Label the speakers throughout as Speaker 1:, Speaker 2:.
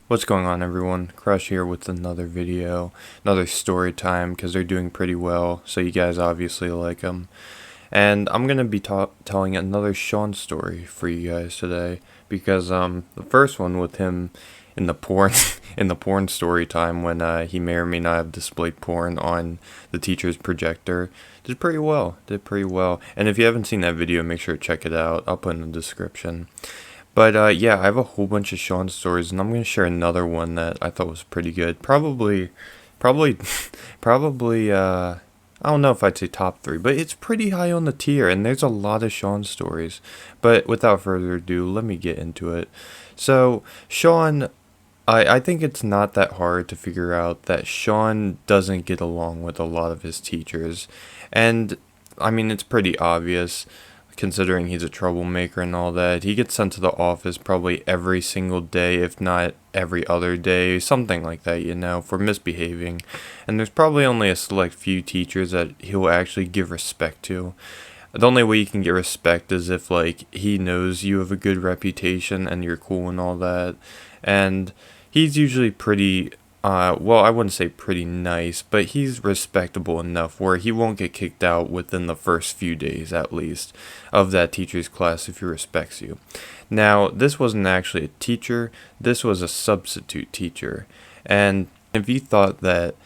Speaker 1: What's going on, everyone? Crush here with another video, another story time, because they're doing pretty well, so you guys obviously like them. And I'm gonna be telling another Sean story for you guys today, because the first one with him in the porn in the porn story time when he may or may not have displayed porn on the teacher's projector did pretty well. And if you haven't seen that video, make sure to check it out. I'll put in the description. But yeah, I have a whole bunch of Sean stories, and I'm gonna share another one that I thought was pretty good. Probably, probably. I don't know if I'd say top three, but it's pretty high on the tier, and there's a lot of Sean stories. But without further ado, let me get into it. So Sean, I think it's not that hard to figure out that Sean doesn't get along with a lot of his teachers, and I mean it's pretty obvious considering he's a troublemaker and all that. He gets sent to the office probably every single day, if not every other day, something like that, for misbehaving. And there's probably only a select few teachers that he'll actually give respect to. The only way you can get respect is if, like, he knows you have a good reputation and you're cool and all that. And he's usually pretty well, I wouldn't say pretty nice, but he's respectable enough where he won't get kicked out within the first few days, at least, of that teacher's class if he respects you. Now, this wasn't actually a teacher, this was a substitute teacher. And if you thought that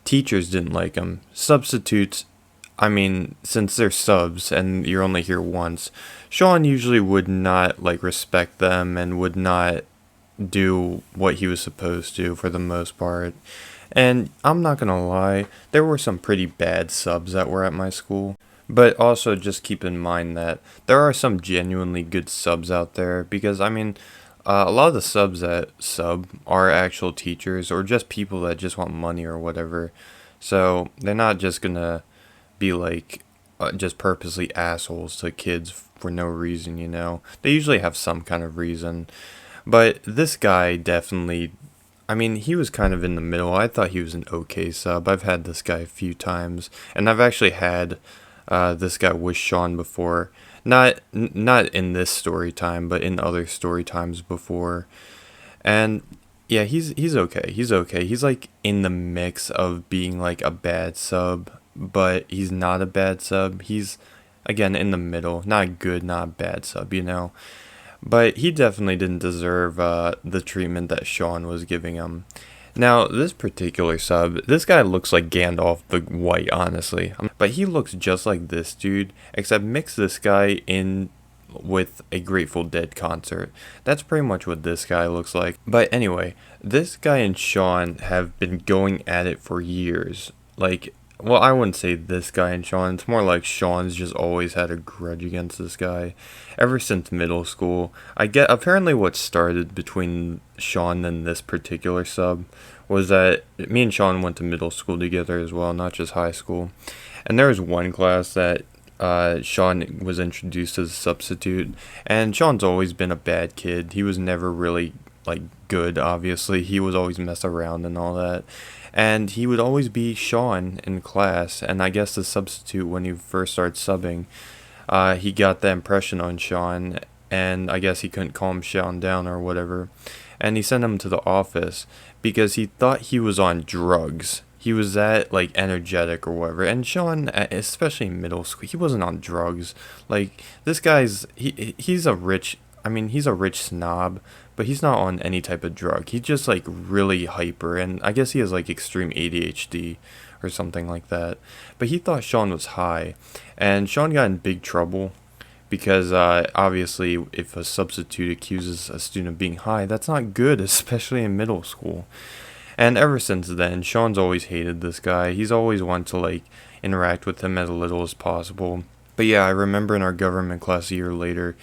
Speaker 1: teachers didn't like him, substitutes, I mean, since they're subs and you're only here once, Sean usually would not, like, respect them and would not do what he was supposed to for the most part. And I'm not gonna lie, there were some pretty bad subs that were at my school. But also just keep in mind that there are some genuinely good subs out there because I mean, a lot of the subs that sub are actual teachers or just people that just want money or whatever. So they're not just gonna be like just purposely assholes to kids for no reason. They usually have some kind of reason. But this guy definitely, I mean, he was kind of in the middle. I thought he was an okay sub. I've had this guy a few times, and I've actually had this guy with Sean before. Not in this story time, but in other story times before. And yeah, he's okay. He's okay. He's like in the mix of being like a bad sub, but he's not a bad sub. He's again in the middle, not a good, not a bad sub. But he definitely didn't deserve the treatment that Sean was giving him. Now, this particular sub, this guy looks like Gandalf the White, honestly. But he looks just like this dude, except mix this guy in with a Grateful Dead concert. That's pretty much what this guy looks like. But anyway, this guy and Sean have been going at it for years. Like, well, I wouldn't say this guy and Sean. It's more like Sean's just always had a grudge against this guy ever since middle school. I get apparently what started between Sean and this particular sub was that me and Sean went to middle school together as well, not just high school. And there was one class that Sean was introduced as a substitute, and Sean's always been a bad kid. He was never really like good, obviously. He was always mess around and all that. And he would always be Sean in class, and I guess the substitute when he first started subbing, he got that impression on Sean, and I guess he couldn't calm Sean down or whatever, and he sent him to the office because he thought he was on drugs. He was that like energetic or whatever, and Sean, especially in middle school, he wasn't on drugs. Like this guy's he's a rich. I mean, he's a rich snob, but he's not on any type of drug. He's just like really hyper, and I guess he has like extreme ADHD or something like that. But he thought Sean was high, and Sean got in big trouble because obviously, if a substitute accuses a student of being high, that's not good, especially in middle school. And ever since then, Sean's always hated this guy. He's always wanted to like interact with him as little as possible. But yeah, I remember in our government class a year later,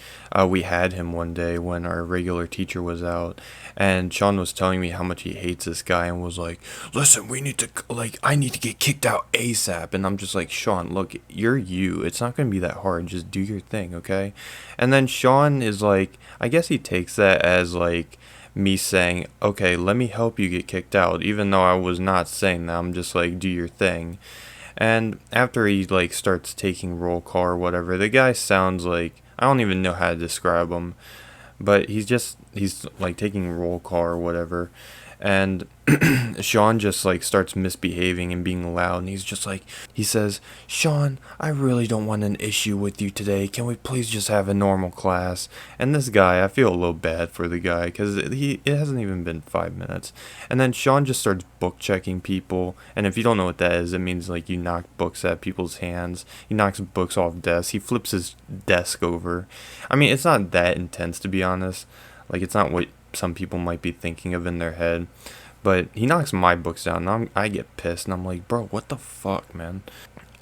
Speaker 1: we had him one day when our regular teacher was out, and Sean was telling me how much he hates this guy and was like, listen, we need to, like, I need to get kicked out ASAP. And I'm just like, Sean, look, you're you. It's not going to be that hard. Just do your thing, okay? And then Sean is like, I guess he takes that as like, me saying, okay, let me help you get kicked out, even though I was not saying that. I'm just like, do your thing. And after he like starts taking roll call or whatever, the guy sounds like I don't even know how to describe him, but he's just he's like taking roll call or whatever, and Sean just like starts misbehaving and being loud, and he's just like, he says, "Sean, I really don't want an issue with you today. Can we please just have a normal class?" And this guy, I feel a little bad for the guy because it hasn't even been 5 minutes, and then Sean just starts book checking people, and if you don't know what that is, it means like you knock books at people's hands. He knocks books off desks. He flips his desk over. I mean, it's not that intense, to be honest. Like, it's not what some people might be thinking of in their head. But he knocks my books down, and I get pissed, and I'm like, bro, what the fuck, man?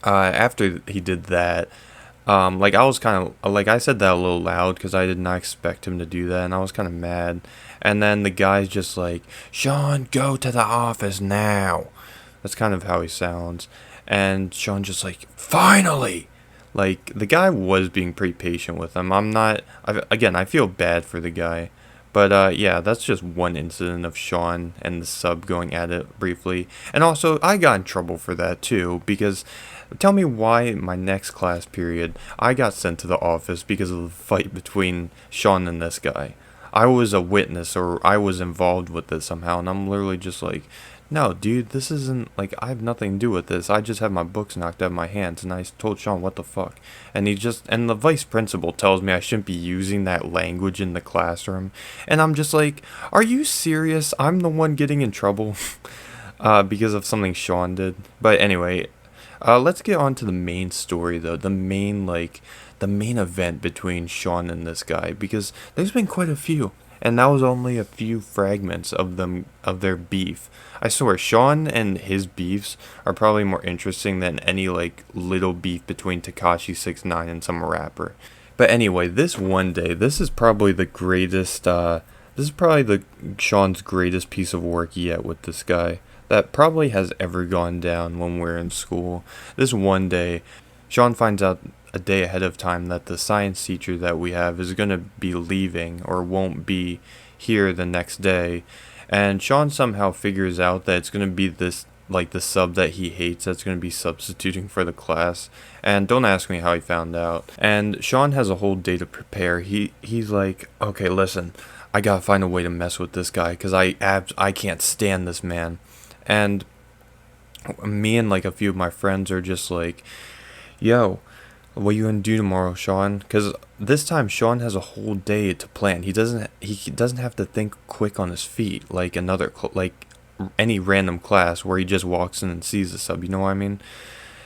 Speaker 1: After he did that, like, I was kind of, like, I said that a little loud because I did not expect him to do that, and I was kind of mad. And then the guy's just like, "Sean, go to the office now." That's kind of how he sounds. And Sean just like, "Finally!" Like, the guy was being pretty patient with him. Again, I feel bad for the guy. But yeah, that's just one incident of Sean and the sub going at it briefly. And also, I got in trouble for that too, because tell me why my next class period, I got sent to the office because of the fight between Sean and this guy. I was a witness, or I was involved with it somehow, and I'm literally just like, "No, dude, this isn't, like, I have nothing to do with this. I just have my books knocked out of my hands," and I told Sean, "What the fuck?" And and the vice principal tells me I shouldn't be using that language in the classroom. And I'm just like, "Are you serious? I'm the one getting in trouble?" Because of something Sean did. But anyway, let's get on to the main story, though. The main event between Sean and this guy, because there's been quite a few. And that was only a few fragments of their beef. I swear, Sean and his beefs are probably more interesting than any like little beef between Tekashi 69 and some rapper. But anyway, this one day, this is probably the greatest. This is probably the Sean's greatest piece of work yet with this guy. That probably has ever gone down when we're in school. This one day, Sean finds out a day ahead of time that the science teacher that we have is going to be leaving or won't be here the next day. And Sean somehow figures out that it's going to be this, like, the sub that he hates that's going to be substituting for the class. And don't ask me how he found out. And Sean has a whole day to prepare. He's like, "Okay, listen, I gotta find a way to mess with this guy because I can't stand this man." And me and like a few of my friends are just like, "Yo, what you gonna do tomorrow, Sean?" Because this time Sean has a whole day to plan. He doesn't have to think quick on his feet like like any random class where he just walks in and sees the sub. You know what I mean?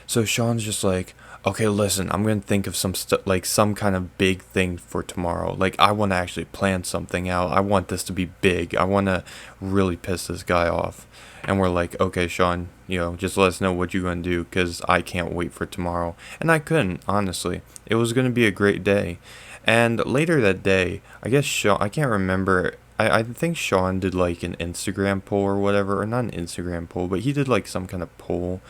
Speaker 1: So Sean's just like, "Okay, listen, I'm gonna think of like some kind of big thing for tomorrow. Like, I want to actually plan something out. I want this to be big. I want to really piss this guy off." And we're like, "Okay, Sean, just let us know what you're gonna do, because I can't wait for tomorrow." And I couldn't, honestly. It was gonna be a great day. And later that day, I guess I can't remember. I think Sean did like an Instagram poll or whatever, or not an Instagram poll, but he did like some kind of poll.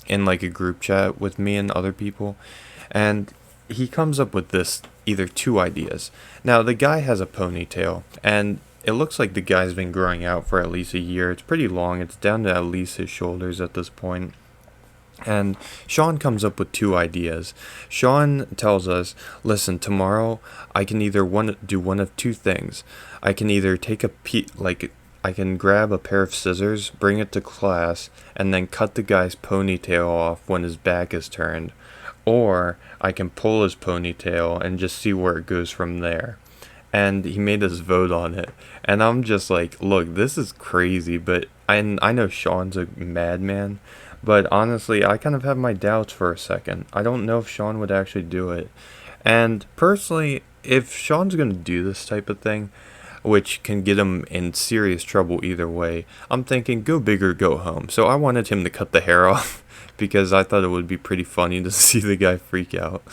Speaker 1: In like a group chat with me and other people, and he comes up with either two ideas. Now, the guy has a ponytail, and it looks like the guy's been growing out for at least a year. It's pretty long. It's down to at least his shoulders at this point. And Sean comes up with two ideas. Sean tells us, "Listen, tomorrow I can either do one of two things. I can either I can grab a pair of scissors, bring it to class, and then cut the guy's ponytail off when his back is turned. Or I can pull his ponytail and just see where it goes from there." And he made us vote on it. And I'm just like, look, this is crazy, but I know Sean's a madman. But honestly, I kind of have my doubts for a second. I don't know if Sean would actually do it. And personally, if Sean's going to do this type of thing, which can get him in serious trouble either way, I'm thinking go big or go home. So I wanted him to cut the hair off because I thought it would be pretty funny to see the guy freak out.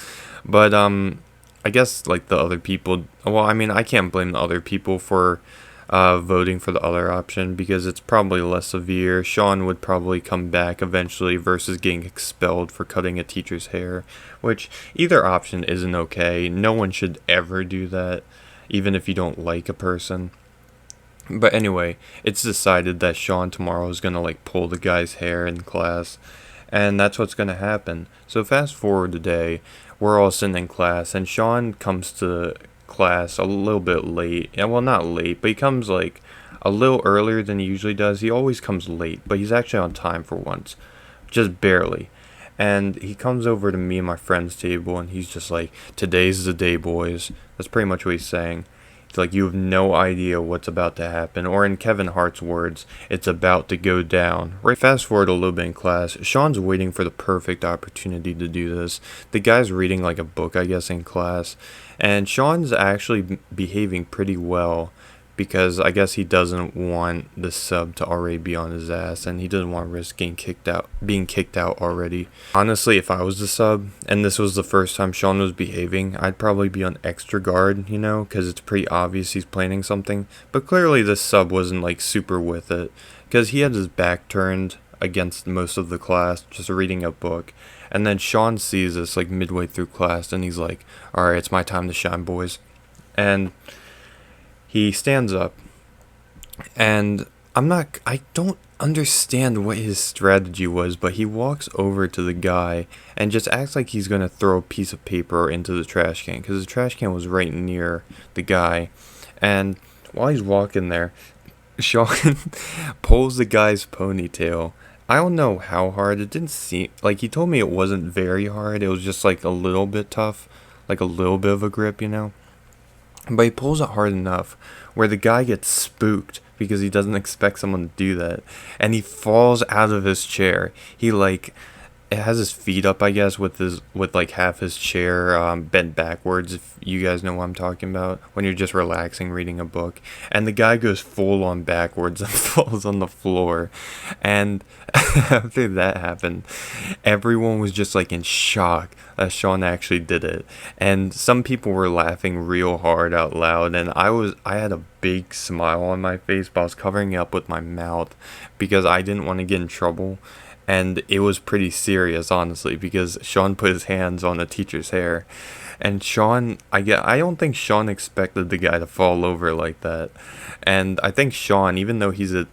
Speaker 1: But I guess like the other people, well, I mean, I can't blame the other people for voting for the other option because it's probably less severe. Sean would probably come back eventually versus getting expelled for cutting a teacher's hair, which either option isn't okay. No one should ever do that, even if you don't like a person. But anyway, it's decided that Sean tomorrow is going to like pull the guy's hair in class, and that's what's going to happen. So fast forward today, we're all sitting in class, and Sean comes to class a little bit late. Yeah, well, not late, but he comes like a little earlier than he usually does. He always comes late, but he's actually on time for once, just barely. And he comes over to me and my friend's table, and he's just like, "Today's the day, boys." That's pretty much what he's saying. It's like you have no idea what's about to happen, or in Kevin Hart's words, it's about to go down. Right, fast forward a little bit in class, Sean's waiting for the perfect opportunity to do this. The guy's reading like a book, I guess, in class, and Sean's actually behaving pretty well because I guess he doesn't want the sub to already be on his ass, and he doesn't want to risk being kicked out already. Honestly, if I was the sub and this was the first time Sean was behaving, I'd probably be on extra guard, because it's pretty obvious he's planning something. But clearly the sub wasn't like super with it, because he had his back turned against most of the class, just reading a book. And then Sean sees this like midway through class, and he's like, "Alright, it's my time to shine, boys." And he stands up, and I don't understand what his strategy was, but he walks over to the guy and just acts like he's gonna throw a piece of paper into the trash can, because the trash can was right near the guy. And while he's walking there, Sean pulls the guy's ponytail. I don't know how hard. It didn't seem like, he told me it wasn't very hard. It was just like a little bit tough, like a little bit of a grip. But he pulls it hard enough where the guy gets spooked because he doesn't expect someone to do that. And he falls out of his chair. He like, it has his feet up, I guess, with like half his chair bent backwards, if you guys know what I'm talking about, when you're just relaxing reading a book. And the guy goes full on backwards and falls on the floor. And after that happened, everyone was just like in shock that Sean actually did it. And some people were laughing real hard out loud, and I had a big smile on my face, but I was covering it up with my mouth because I didn't want to get in trouble. And it was pretty serious, honestly, because Sean put his hands on the teacher's hair. And Sean, I don't think Sean expected the guy to fall over like that. And I think Sean, even though he's a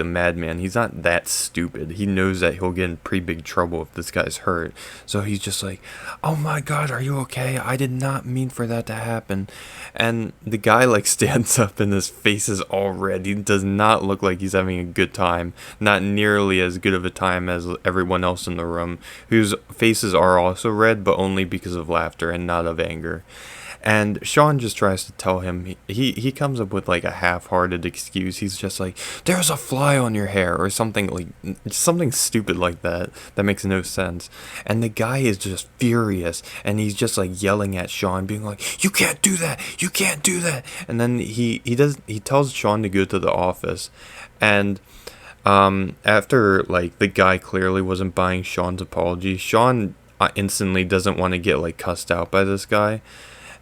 Speaker 1: madman, he's not that stupid. He knows that he'll get in pretty big trouble if this guy's hurt. So he's just like, "Oh my God, are you okay? I did not mean for that to happen." And the guy like stands up, and his face is all red. He does not look like he's having a good time. Not nearly as good of a time as everyone else in the room, whose faces are also red, but only because of laughter and not of anger. And Sean just tries to tell him, he comes up with like a half-hearted excuse. He's just like, "There's a fly on your hair," or something like, something stupid like that makes no sense. And the guy is just furious, and he's just like yelling at Sean, being like, "You can't do that, you can't do that." And then he tells Sean to go to the office. And after like the guy clearly wasn't buying Sean's apology, Sean instantly doesn't want to get like cussed out by this guy.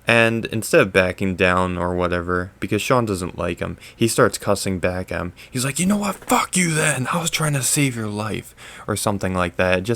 Speaker 1: And instead of backing down or whatever, because Sean doesn't like him, he starts cussing back at him. He's like, "You know what? Fuck you then. I was trying to save your life," or something like that.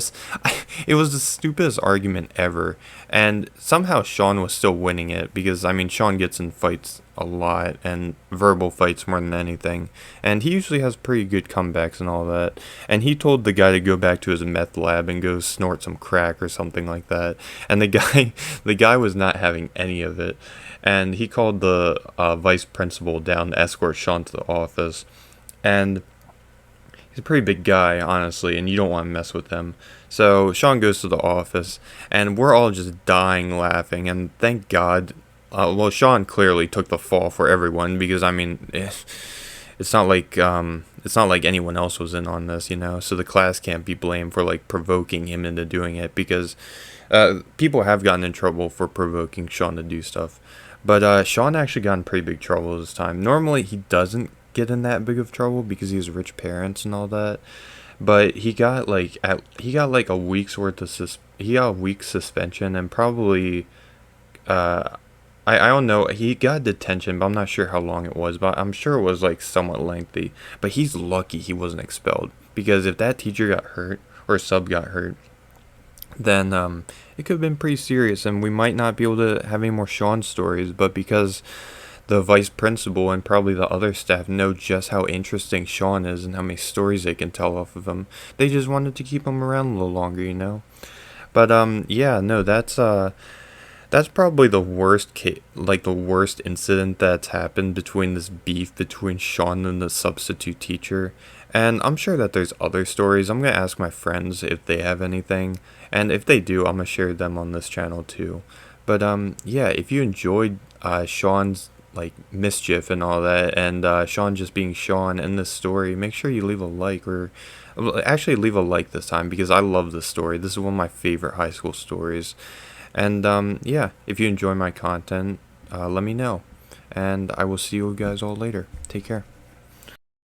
Speaker 1: It was the stupidest argument ever. And somehow Sean was still winning it, because, Sean gets in fights a lot, and verbal fights more than anything. And he usually has pretty good comebacks and all that. And he told the guy to go back to his meth lab and go snort some crack or something like that. And the guy was not having any of it. And he called the vice principal down to escort Sean to the office. And he's a pretty big guy, honestly, and you don't want to mess with him. So Sean goes to the office, and we're all just dying laughing. And thank God, Sean clearly took the fall for everyone, because it's not like anyone else was in on this, So the class can't be blamed for like provoking him into doing it, because people have gotten in trouble for provoking Sean to do stuff. But Sean actually got in pretty big trouble this time. Normally he doesn't get in that big of trouble because he has rich parents and all that. But he got like a week's worth of he got a week's suspension, and probably I don't know, he got detention, but I'm not sure how long it was, but I'm sure it was like somewhat lengthy. But he's lucky he wasn't expelled, because if that teacher got hurt, or sub got hurt, then it could have been pretty serious, and we might not be able to have any more Sean stories. But because the vice principal and probably the other staff know just how interesting Sean is and how many stories they can tell off of him, they just wanted to keep him around a little longer, But yeah, no, That's probably the worst like the worst incident that's happened between this beef between Sean and the substitute teacher. And I'm sure that there's other stories. I'm gonna ask my friends if they have anything, and if they do, I'm gonna share them on this channel too. But yeah, if you enjoyed Sean's like mischief and all that, and Sean just being Sean in this story, make sure you leave a like, or well, actually leave a like this time, because I love this story. This is one of my favorite high school stories. And yeah, if you enjoy my content, let me know. And I will see you guys all later. Take care.